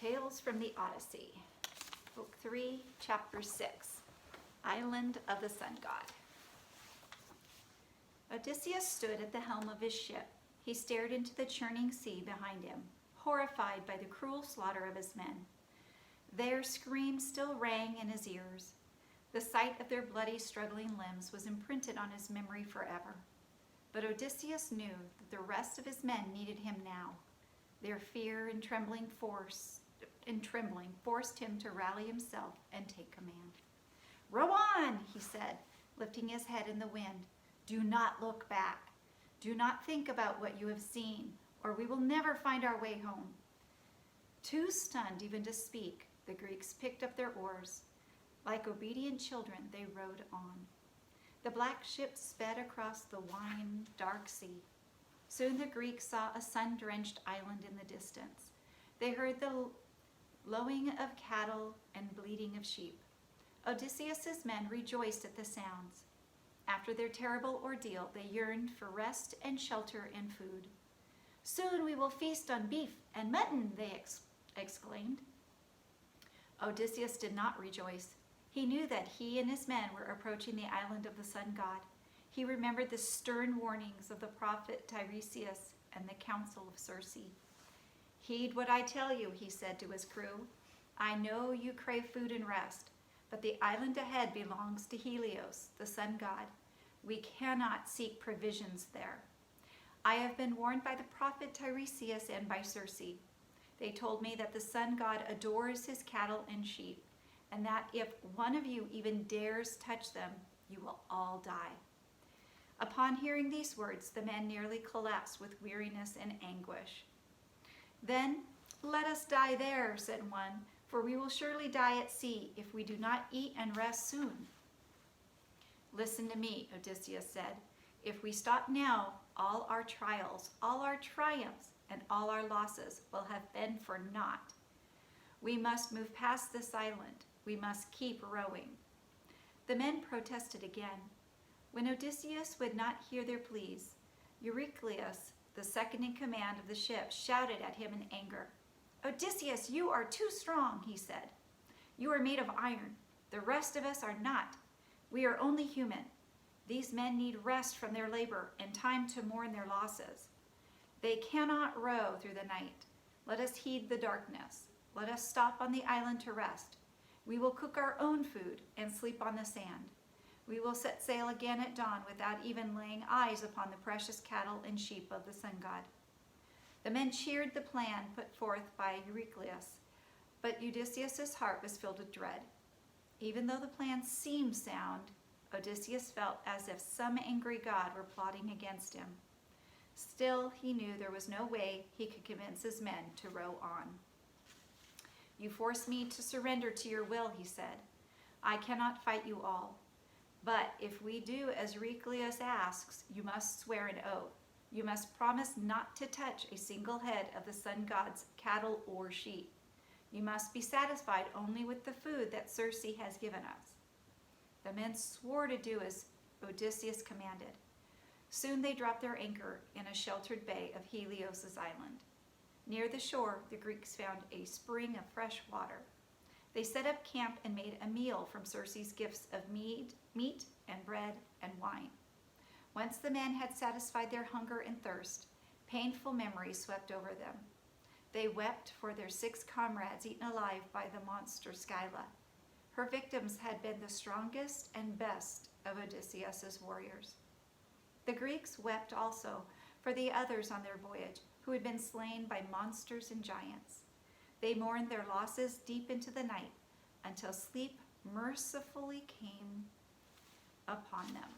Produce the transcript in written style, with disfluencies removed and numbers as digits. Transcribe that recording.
Tales from the Odyssey, Book 3, Chapter 6, Island of the Sun God. Odysseus stood at the helm of his ship. He stared into the churning sea behind him, horrified by the cruel slaughter of his men. Their screams still rang in his ears. The sight of their bloody, struggling limbs was imprinted on his memory forever. But Odysseus knew that the rest of his men needed him now. Their fear and trembling forced him to rally himself and take command. "Row on," he said, lifting his head in the wind. "Do not look back. Do not think about what you have seen, or we will never find our way home." Too stunned even to speak, the Greeks picked up their oars. Like obedient children, they rowed on. The black ship sped across the wine, dark sea. Soon the Greeks saw a sun-drenched island in the distance. They heard the lowing of cattle and bleating of sheep. Odysseus's men rejoiced at the sounds. After their terrible ordeal, they yearned for rest and shelter and food. "Soon we will feast on beef and mutton," they exclaimed. Odysseus did not rejoice. He knew that he and his men were approaching the island of the sun god. He remembered the stern warnings of the prophet Tiresias and the counsel of Circe. "Heed what I tell you," he said to his crew. "I know you crave food and rest, but the island ahead belongs to Helios, the sun god. We cannot seek provisions there. I have been warned by the prophet Tiresias and by Circe. They told me that the sun god adores his cattle and sheep, and that if one of you even dares touch them, you will all die." Upon hearing these words, the men nearly collapsed with weariness and anguish. "Then let us die there," said one, "for we will surely die at sea if we do not eat and rest soon." "Listen to me," Odysseus said. "If we stop now, all our trials, all our triumphs, and all our losses will have been for naught. We must move past this island. We must keep rowing." The men protested again. When Odysseus would not hear their pleas, Eurycleus, the second in command of the ship, shouted at him in anger. "Odysseus, you are too strong," he said. "You are made of iron. The rest of us are not. We are only human. These men need rest from their labor and time to mourn their losses. They cannot row through the night. Let us heed the darkness. Let us stop on the island to rest. We will cook our own food and sleep on the sand. We will set sail again at dawn without even laying eyes upon the precious cattle and sheep of the sun god." The men cheered the plan put forth by Eurycleus, but Odysseus' heart was filled with dread. Even though the plan seemed sound, Odysseus felt as if some angry god were plotting against him. Still, he knew there was no way he could convince his men to row on. "You force me to surrender to your will," he said. "I cannot fight you all. But if we do as Eurycleus asks, you must swear an oath. You must promise not to touch a single head of the sun god's cattle or sheep. You must be satisfied only with the food that Circe has given us." The men swore to do as Odysseus commanded. Soon they dropped their anchor in a sheltered bay of Helios' island. Near the shore, the Greeks found a spring of fresh water. They set up camp and made a meal from Circe's gifts of meat and bread and wine. Once the men had satisfied their hunger and thirst, painful memories swept over them. They wept for their 6 comrades eaten alive by the monster Scylla. Her victims had been the strongest and best of Odysseus' warriors. The Greeks wept also for the others on their voyage who had been slain by monsters and giants. They mourned their losses deep into the night until sleep mercifully came upon them.